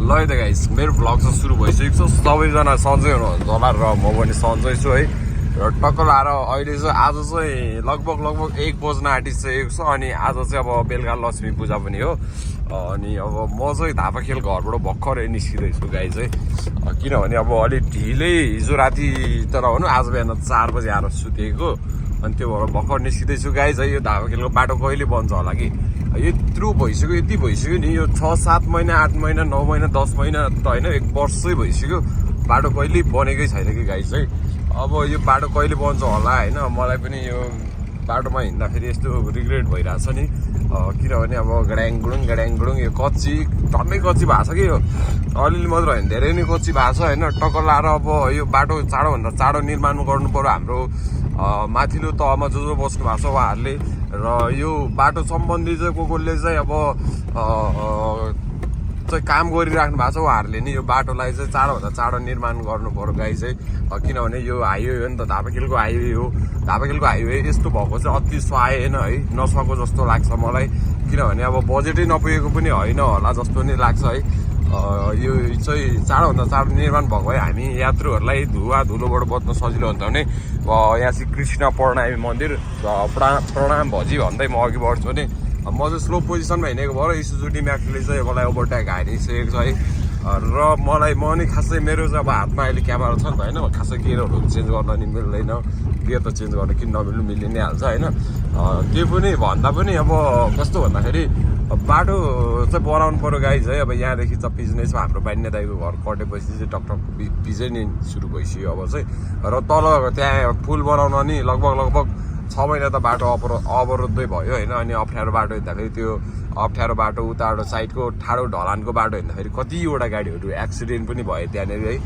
ल है त गाइस मेरो भ्लग चाहिँ सुरु भइसकेको छ। सबैजना सन्चै हुनुहुन्छ होला र म पनि सन्चै छु है। र टक्क लाएर अहिले चाहिँ आज चाहिँ लगभग 1 बज्न आँटिसकेको छ। अनि आज चाहिँ अब बेलुका लक्ष्मी पूजा पनि हो। अनि अब म चाहिँ धापाखेल घरबाट भर्खरै निस्किँदैछु गाइस है। किनभने अब अलिक ढिलै हिजो राति त नभनौँ आज बिहान 4 बजी आएर सुतेको। अनि त्यो भएर भर्खर निस्किँदैछु गाइस है। यो धापाखेलको बाटो कहिले बन्छ होला कि यत्रो भइसक्यो, यति भइसक्यो नि। यो 6-7 महिना 8 महिना 9 महिना 10 महिना त होइन, 1 वर्षै भइसक्यो बाटो कहिले बनेकै छैन कि गाइस है। अब यो बाटो कहिले बन्छ होला होइन। मलाई पनि यो बाटोमा हिँड्दाखेरि यस्तो रिग्रेट भइरहेछ नि। किनभने अब गड्याङ गुडुङ यो कच्ची टन्नै कच्ची भएको छ कि यो अलिअलि मात्र होइन, धेरै नै कच्ची भएको छ होइन। टक्क लाएर अब यो बाटो चाँडोभन्दा चाँडो निर्माण गर्नु पर्यो। हाम्रो माथिल्लो तहमा जो बस्नु भएको छ उहाँहरूले र यो बाटो सम्बन्धी चाहिँ कसले चाहिँ अब चाहिँ काम गरिराख्नु भएको छ उहाँहरूले नि यो बाटोलाई चाहिँ चाँडोभन्दा चाँडो निर्माण गर्नु पर्यो गाइस है। किनभने यो हाइवे हो नि त, धापाखेलको हाइवे हो। धापाखेलको हाइवे यस्तो भएको चाहिँ अति सुहाएन है, नसुहाएको जस्तो लाग्छ मलाई। किनभने अब बजेटै नपुगेको पनि होइन होला जस्तो नै लाग्छ है। यो चाहिँ चाँडोभन्दा चाँडो निर्माण भएको भए हामी यात्रुहरूलाई धुलोबाट बच्न सजिलो हुन्छ भने यहाँ चाहिँ कृष्ण प्रणामी मन्दिर प्रणाम भजी भन्दै म अघि बढ्छु भने म चाहिँ स्लो पोजिसनमा हिँडेको भएर इसुजुडी म्याक्सले चाहिँ मलाई ओभरटेक हानिसकेको छ है। र म नि खासै मेरो चाहिँ अब हातमा अहिले क्यामेरा छ नि त होइन, खासै गियरहरू चेन्ज गर्न नि मिल्दैन। गियर त चेन्ज गर्न किन नमिल्नु, मिलि नै हाल्छ होइन। त्यो पनि भन्दा पनि अब कस्तो भन्दाखेरि बाटो चाहिँ बनाउनु पर्यो गाइज है। अब यहाँदेखि चाहिँ बिजनेसमा हाम्रो बान्ने दाइको घर कटेपछि चाहिँ टकटक बिजै नै सुरु भइसक्यो अब चाहिँ। र तल त्यहाँ पुल बनाउन नि लगभग 6 महिना त बाटो अवरोधै भयो होइन। अनि अप्ठ्यारो बाटो हिँड्दाखेरि त्यो अप्ठ्यारो बाटो उताबाट साइडको ठाडो ढलानको बाटो हिँड्दाखेरि कतिवटा गाडीहरू एक्सिडेन्ट पनि भयो त्यहाँनिर है।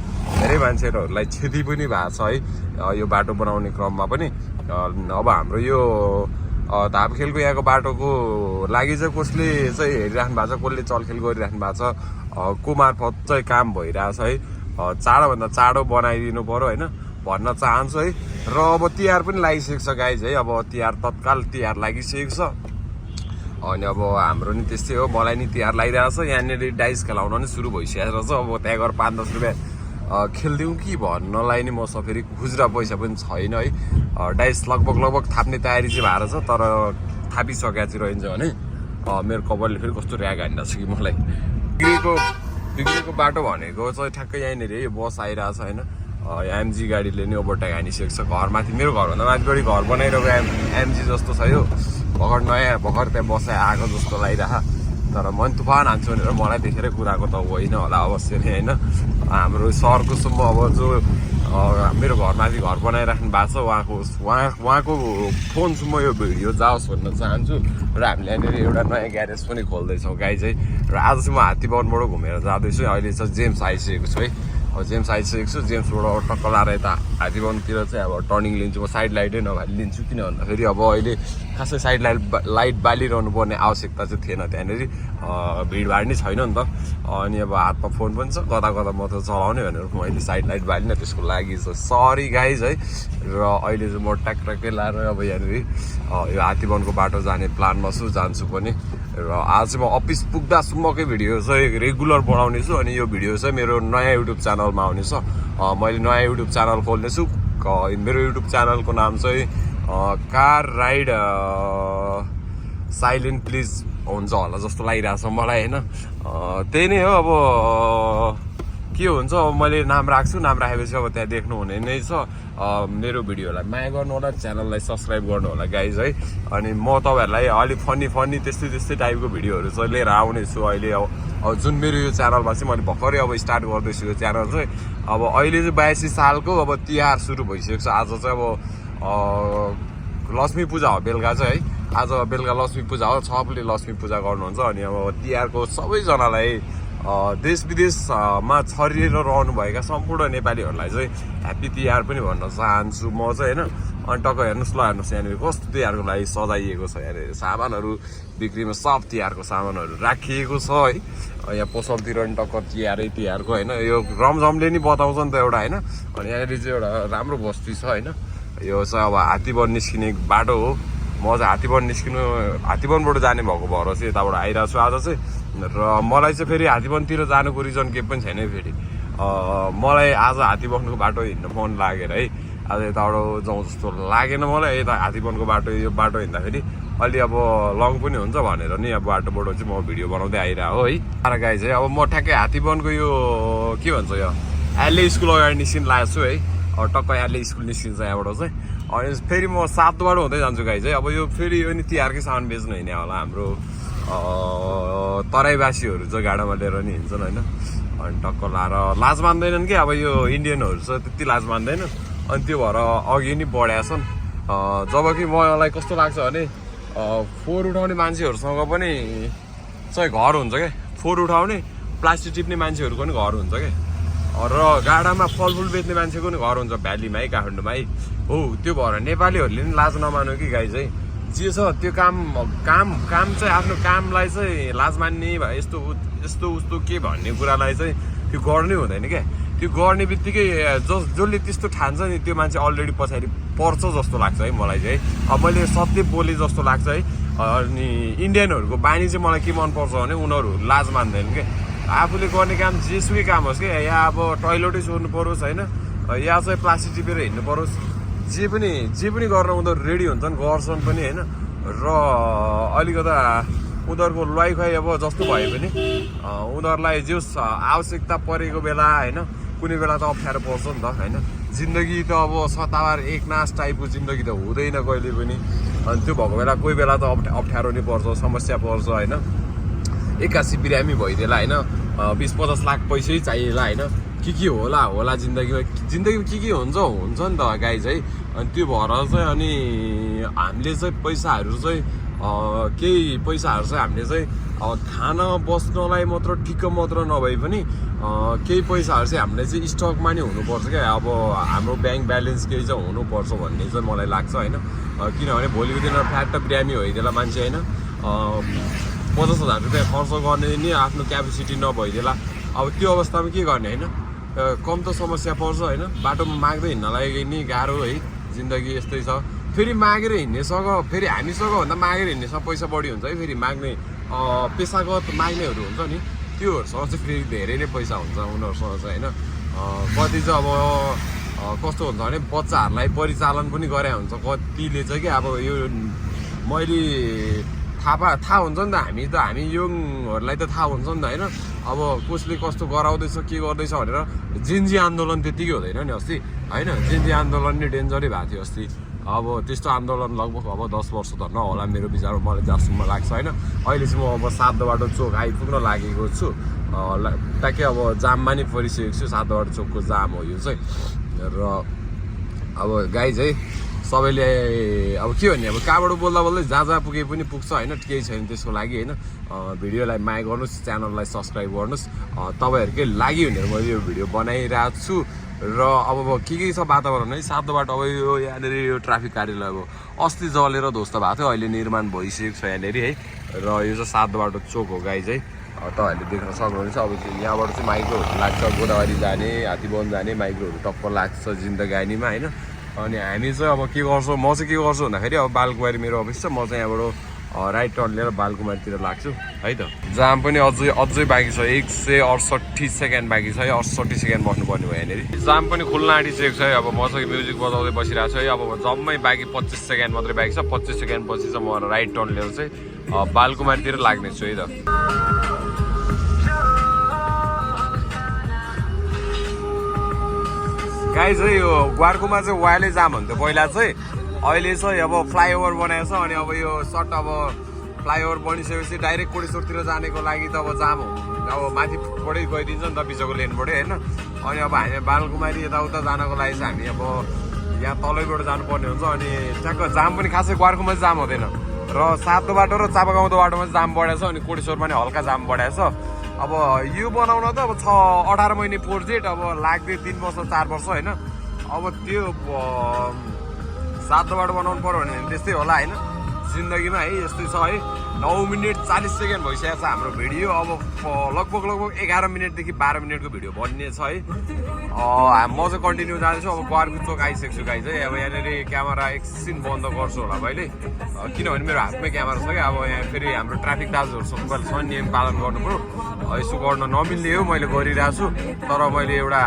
धेरै मान्छेहरूलाई क्षति पनि भएको छ है यो बाटो बनाउने क्रममा पनि। अब हाम्रो यो धापाखेलको यहाँको बाटोको लागि चाहिँ कसले चाहिँ हेरिराख्नु भएको छ, कसले चलखेल गरिराख्नु भएको छ, को मार्फत चाहिँ काम भइरहेछ है। चाँडोभन्दा चाँडो बनाइदिनु पर्यो होइन भन्न चाहन्छु है। र अब तिहार पनि लागिसकेको छ गाइज है। अब तिहार तत्काल तिहार लागिसकेको छ। अनि अब हाम्रो नि त्यस्तै हो, मलाई नि तिहार लागिरहेको छ। यहाँनिर डाइस खेलाउन नि सुरु भइसकेको छ। अब त्यहाँ गएर 5-10 रुपियाँ खेलिदिउँ कि भन्नलाई नि मसँग फेरि खुजुरा पैसा पनि छैन है। डाइस लगभग थाप्ने तयारी चाहिँ भएर छ, तर थापिसकेको चाहिँ रहन्छ भने मेरो कपालले फेरि कस्तो ऱ्याग हानिरहेको छ कि मलाई। बिग्रेको बाटो भनेको चाहिँ ठ्याक्कै यहाँनिर यो बस आइरहेछ होइन। एमजी गाडीले नि ओभरटेक हानिसकेको छ। घरमाथि मेरो घरभन्दा माथिबाट घर बनाइरहेको एमजी जस्तो छ यो। भर्खर त्यहाँ बसाइ आएको जस्तो लागिरह। तर म नि तुफान हान्छु भनेर मलाई देखेरै कुराको त होइन होला अवश्य नै होइन। हाम्रो सहरको सम्म अब जो मेरो घरमाथि घर बनाइराख्नु भएको छ उहाँको फोनसम्म यो भिडियो जाओस् भन्न चाहन्छु। र हामीले यहाँनिर एउटा नयाँ ग्यारेज पनि खोल्दैछौँ गाइज है। र आज चाहिँ म हात्तीबनबाट घुमेर जाँदैछु। अहिले चाहिँ जेम्स आइसकेको छु है। जेम्स आइसकेको छु। जेम्सबाट टक्क लाएर यता हात्तीबनतिर चाहिँ अब टर्निङ लिन्छु। म साइड लाइटै नभए लिन्छु। किन भन्दाखेरि अब अहिले खासै साइड लाइट बालिरहनु पर्ने आवश्यकता चाहिँ थिएन त्यहाँनिर, भिडभाड नै छैन नि त। अनि अब हातमा फोन पनि छ, कता म त चलाउने भनेर मैले साइड लाइट बालिनँ, त्यसको लागि चाहिँ सरी गाइज है। र अहिले चाहिँ म ट्याक्कै लाएर अब यहाँनिर यो हात्तीबनको बाटो जाने प्लानमा छु, जान्छु पनि। र आज चाहिँ म अफिस पुग्दासम्मकै भिडियो चाहिँ रेगुलर बनाउने छु। अनि यो भिडियो चाहिँ मेरो नयाँ युट्युब च्यानलमा आउनेछ। मैले नयाँ युट्युब च्यानल खोल्नेछु। मेरो युट्युब च्यानलको नाम चाहिँ कार राइड साइलेन्ट प्लिज हुन्छ होला जस्तो लागिरहेछ मलाई होइन। त्यही नै हो। अब के हुन्छ, अब मैले नाम राख्छु। नाम राखेपछि अब त्यहाँ देख्नु हुने नै छ। मेरो भिडियोलाई माया गर्नु होला, च्यानललाई सब्सक्राइब गर्नु होला गाइज है। अनि म तपाईँहरूलाई अलिक फनी त्यस्तै टाइपको भिडियोहरू चाहिँ लिएर आउनेछु अहिले। अब जुन मेरो यो च्यानलमा चाहिँ मैले भर्खरै अब स्टार्ट गर्दैछु यो च्यानल चाहिँ। अब अहिले चाहिँ 82 सालको अब तिहार सुरु भइसकेको छ। आज चाहिँ अब लक्ष्मी पूजा हो बेलुका चाहिँ है। आज बेलुका लक्ष्मी पूजा हो। सबले लक्ष्मी पूजा गर्नुहुन्छ। अनि अब तिहारको सबैजनालाई देश विदेशमा छरिएर रहनुभएका सम्पूर्ण नेपालीहरूलाई चाहिँ ह्याप्पी तिहार पनि भन्न चाहन्छु म चाहिँ होइन। अनि टक्क हेर्नुहोस् यहाँनिर कस्तो तिहारको लागि सजाइएको छ। यहाँनिर सामानहरू बिक्रीमा सब तिहारको सामानहरू राखिएको छ है। यहाँ पसलतिर नि टक्क तिहारको होइन। यो रमझमले नि बताउँछ नि त एउटा होइन। अनि यहाँनिर चाहिँ एउटा राम्रो बस्ती छ होइन। यो चाहिँ अब हात्तीबन निस्किने बाटो हो। म चाहिँ हात्तीबनबाट जाने भएको भएर चाहिँ यताबाट आइरहेको छु आज चाहिँ। र मलाई चाहिँ फेरि हात्तीवनतिर जानुको रिजन केही पनि छैन फेरि मलाई आज हात्तीवनको बाटो हिँड्न मन लागेर है आज यताबाट जाउँ जस्तो लागेन मलाई यता हात्तीवनको बाटो यो बाटो हिँड्दाखेरि अलि अब लङ पनि हुन्छ भनेर नि अब बाटोबाट चाहिँ म भिडियो बनाउँदै आइरहेको हो है तर गाई चाहिँ अब म ठ्याक्कै हात्तीवनको यो के भन्छ यो एलए स्कुल अगाडि निस्किन लागेको छु है टक्क एलए स्कुल निस्किन्छ यहाँबाट चाहिँ अनि फेरि म सातबाट हुँदै जान्छु गाई चाहिँ अब यो फेरि यो नि तिहारकै सामान बेच्नु हिँड्ने होला हाम्रो तराईवासीहरू चाहिँ गाडामा लिएर नि हिँड्छन् होइन अनि टक्क लाएर लाज मान्दैनन् कि अब यो इन्डियनहरू चाहिँ त्यति लाज मान्दैन अनि त्यो भएर अघि नै बढाएको छन् जबकि मलाई कस्तो लाग्छ भने फोहोर उठाउने मान्छेहरूसँग पनि चाहिँ घर हुन्छ क्या फोहोर उठाउने प्लास्टिक टिप्ने मान्छेहरूको पनि घर हुन्छ क्या र गाडामा फलफुल बेच्ने मान्छेको पनि घर हुन्छ भ्यालीमा है काठमाडौँमा है हो त्यो भएर नेपालीहरूले पनि लाज नमान्नु कि गाई चाहिँ जे छ त्यो काम चाहिँ आफ्नो कामलाई चाहिँ लाज मान्ने भए यस्तो उस्तो के भन्ने कुरालाई चाहिँ त्यो गर्नै हुँदैन क्या त्यो गर्ने बित्तिकै जसले त्यस्तो ठान्छ नि त्यो मान्छे अलरेडी पछाडि पर्छ जस्तो लाग्छ है मलाई चाहिँ अब मैले सत्य बोले जस्तो लाग्छ है अनि इन्डियनहरूको बानी चाहिँ मलाई के मनपर्छ भने उनीहरू लाज मान्दैन क्या आफूले गर्ने काम जेसुकै काम होस् क्या या अब टोइलेटै सोर्नु परोस् होइन या चाहिँ प्लास्टिक टिपेर हिँड्नु परोस् जे पनि गर्न उनीहरू रेडी हुन्छन् गर्छन् पनि होइन र अलिकता उनीहरूको लुवाइखुवाइ अब जस्तो भए पनि उनीहरूलाई जो आवश्यकता परेको बेला होइन कुनै बेला त अप्ठ्यारो पर्छ नि त होइन जिन्दगी त अब सतावार एकनाश टाइपको जिन्दगी त हुँदैन कहिले पनि अनि त्यो भएको बेला कोही बेला त अप्ठ्यारो नै पर्छ समस्या पर्छ होइन एक्कासी बिरामी भइदिएला होइन 20-50 लाख पैसै चाहिएला होइन के होला जिन्दगीमा के हुन्छ नि त गाई चाहिँ अनि त्यो भएर चाहिँ अनि हामीले चाहिँ पैसाहरू चाहिँ केही पैसाहरू चाहिँ हामीले चाहिँ खान बस्नलाई मात्र ठिक्क मात्र नभए पनि केही पैसाहरू चाहिँ हामीले चाहिँ स्टकमा नै हुनुपर्छ क्या अब हाम्रो ब्याङ्क ब्यालेन्स केही चाहिँ हुनुपर्छ भन्ने चाहिँ मलाई लाग्छ होइन किनभने भोलिको दिनमा फ्याट बिरामी भइदिएला मान्छे होइन 50,000 रुपियाँ खर्च गर्ने नि आफ्नो क्यापेसिटी नभइदिएला अब त्यो अवस्थामा के गर्ने होइन कम त समस्या पर्छ होइन बाटोमा माग्दै हिँड्नलाई नि गाह्रो है जिन्दगी यस्तै छ फेरि मागेर हिँड्नेसँग फेरि हामीसँग भन्दा मागेर हिँड्नेसँग पैसा बढी हुन्छ है फेरि माग्ने पेसागत माग्नेहरू हुन्छ नि त्योहरूसँग चाहिँ फेरि धेरै नै पैसा हुन्छ उनीहरूसँग चाहिँ होइन कति चाहिँ अब कस्तो हुन्छ भने बच्चाहरूलाई परिचालन पनि गरे हुन्छ कतिले चाहिँ कि अब यो मैले थाहा हुन्छ नि त हामी यङहरूलाई त थाहा हुन्छ नि त होइन अब कसले कस्तो गराउँदैछ के गर्दैछ भनेर जिन्जी आन्दोलन त्यतिकै हुँदैन नि अस्ति होइन जिन्जी आन्दोलन नै डेन्जरै भएको थियो अस्ति अब त्यस्तो आन्दोलन लगभग अब 10 वर्ष त नहोला मेरो विचारमा मलाई जहाँसम्म लाग्छ होइन अहिले चाहिँ म अब सातबाटो चोक आइपुग्न लागेको छु ट्याक्कै अब जाममा नि परिसकेको छु सातबाटो चोकको जाम हो यो चाहिँ र अब गाई चाहिँ सबैले अब के भन्ने अब कहाँबाट बोल्दा जहाँ पुगे पनि पुग्छ होइन केही छैन त्यसको लागि होइन भिडियोलाई माया गर्नुहोस् च्यानललाई सब्सक्राइब गर्नुहोस् तपाईँहरूकै लागि भनेर मैले यो भिडियो बनाइरहेको छु र अब के छ वातावरण है सातोबाट अब यो यहाँनिर यो ट्राफिक कार्यालय अब अस्ति जलेर ध्वस्त भएको थियो अहिले निर्माण भइसकेको छ यहाँनिर है र यो चाहिँ सातोबाट चोक हो गाई चाहिँ तपाईँहरूले देख्न सक्नुहुनेछ अब यहाँबाट चाहिँ माइक्रोहरू लाग्छ गोदावरी जाने हात्तीवन जाने माइक्रोहरू टक्क लाग्छ जिन्दगानीमा होइन अनि हामी चाहिँ अब के गर्छौँ म चाहिँ के गर्छु भन्दाखेरि अब बालकुमारी मेरो अफिस छ म चाहिँ यहाँबाट राइट टर्न लिएर बालकुमारीतिर लाग्छु है त जाम पनि अझै बाँकी छ 168 सेकेन्ड बाँकी छ है 68 सेकेन्ड बस्नुपर्ने भयो यहाँनिर जाम पनि खुल्न आँटिसकेको छ है अब म चाहिँ म्युजिक बजाउँदै बसिरहेको छु है अब जम्मै बाँकी 25 सेकेन्ड मात्रै बाँकी छ 25 सेकेन्ड पछि चाहिँ म राइट टर्न लिएर चाहिँ बालकुमारीतिर लाग्नेछु है त गाई चाहिँ यो ग्वारकुमा चाहिँ वाइल्डै जाम हुन्थ्यो पहिला चाहिँ अहिले चाहिँ अब फ्लाइओभर बनाएको छ अनि अब यो सर्ट अब फ्लाइओभर बनिसकेपछि डाइरेक्ट कोडेश्वरतिर जानेको लागि त अब जाम हो अब माथिबाटै गइदिन्छ नि त बिचको लेनबाटै होइन अनि अब हामी बालकुमारी यताउता जानको लागि चाहिँ हामी अब यहाँ तलैबाट जानुपर्ने हुन्छ अनि ठ्याक्क जाम पनि खासै ग्वारकुमा जाम हुँदैन र सातो बाटो र चापागाउँदो बाटोमा चाहिँ जाम बढाएको छ अनि कोडेश्वरमा नि हल्का जाम बढाएको छ अब यो बनाउन त अब 18 महिने प्रोजेक्ट अब लाग्दै 3 वर्ष 4 वर्ष होइन अब त्यो सातो बाटो बनाउनु पर्यो भने त्यस्तै होला होइन जिन्दगीमा है यस्तै छ है 9 मिनट 40 सेकेन्ड भइसकेको छ हाम्रो भिडियो। अब लगभग 11 मिनटदेखि 12 मिनटको भिडियो बन्ने छ है। म चाहिँ कन्टिन्यू जाँदैछु। अब ग्वारको चोक आइसकेको छु गाइज है। अब यहाँनिर क्यामेरा एकछिन बन्द गर्छु होला मैले, किनभने मेरो हातमै क्यामेरा छ क्या। अब यहाँ फेरि हाम्रो ट्राफिक दाजुहरूसँग पनि नियम पालन गर्नु पऱ्यो। यसो गर्न नमिल्ने हो, मैले गरिरहेको छु, तर मैले एउटा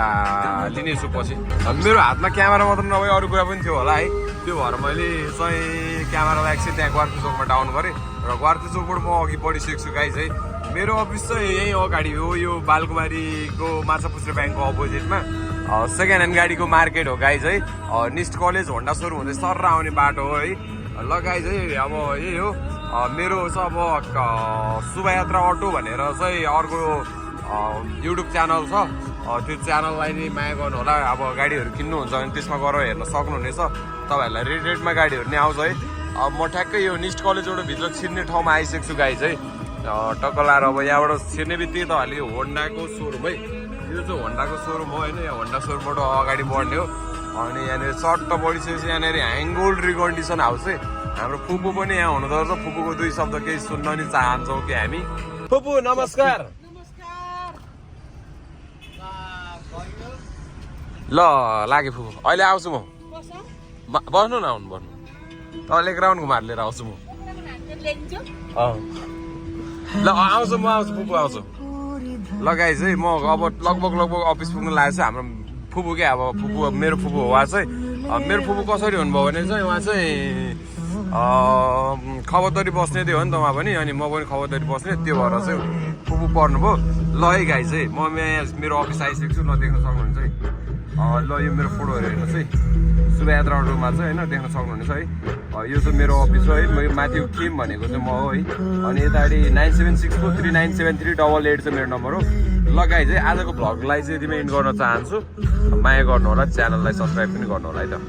लिनेछु पछि। मेरो हातमा क्यामेरा मात्र नभए अरू कुरा पनि थियो होला है, त्यो भएर मैले चाहिँ क्यामेरालाई एकछिन त्यहाँ ग्वारको चोकमा डाउन गरेँ र ग्वारको चोकबाट म अघि बढिसकेको छु गाइज है। मेरो अफिस चाहिँ यहीँ अगाडि हो, यो बालकुमारीको माछापुच्छ्रे ब्याङ्कको अपोजिटमा सेकेन्ड ह्यान्ड गाडीको मार्केट हो गाइज है। निस्ट कलेज होन्डा सोरुम हुँदै सर आउने बाटो हो है। ल गाइज है, अब यही हो मेरो चाहिँ अब शुभयात्रा अटो भनेर चाहिँ अर्को युट्युब च्यानल छ। त्यो च्यानललाई नै माया गर्नु होला। अब गाडीहरू किन्नुहुन्छ भने त्यसमा गएर हेर्न सक्नुहुनेछ। तपाईँहरूलाई रेटमा गाडीहरू नै आउँछ है। अब म ठ्याक्कै यो निस्ट कलेजबाट भित्र छिर्ने ठाउँमा आइसकेको छु गाइज है। टक्क लाएर अब यहाँबाट छिर्ने बित्तिकै तपाईँहरूले यो होन्डाको सोरुम है, यो चाहिँ होन्डाको सोरुम हो होइन। यहाँ होन्डा सोरुमबाट अगाडि बढ्ने हो। अनि यहाँनिर चट्ट बढिसकेपछि यहाँनिर ह्याङ्गोल्ड रिकन्डिसन हाउस है। हाम्रो फुपू पनि यहाँ हुनुहुँदो रहेछ। फुपूको 2 शब्द केही सुन्न नि चाहन्छौँ कि हामी। फुपू नमस्कार। ल लाग्यो फुपू, अहिले आउँछु म। बस्नु न, आउनु बस्नु। तपाईँले ग्राउन्ड घुमाएर लिएर आउँछु म। ल आउँछु म, आउँछु फुपू आउँछु। ल गाइज है, म अब लगभग अफिस पुग्न लागेको छु। हाम्रो फुपू क्या, अब फुपू मेरो फुपू हो उहाँ चाहिँ। मेरो फुपू कसरी हुनुभयो भने चाहिँ उहाँ चाहिँ खबरदारी बस्ने थियो हो नि त उहाँ पनि, अनि म पनि खबरदारी बस्ने, त्यो भएर चाहिँ फुपू पर्नुभयो। ल है गाइज है, म यहाँ मेरो अफिस आइसकेको छु, नदेख्न सक्नुहुन्छ है। ल यो मेरो फोटोहरू हेर्नुहोस् है, शुभयात्रा अटोमा चाहिँ होइन, देख्न सक्नुहुनेछ है। यो चाहिँ मेरो अफिस हो है। म माथि किम भनेको चाहिँ म हो है। अनि यतापट्टि 9764397388 चाहिँ मेरो नम्बर हो। ल गाइज है, आजको भ्लगलाई चाहिँ यतिमै एन्ड गर्न चाहन्छु। माया गर्नु होला, च्यानललाई सब्सक्राइब पनि गर्नु होला है त।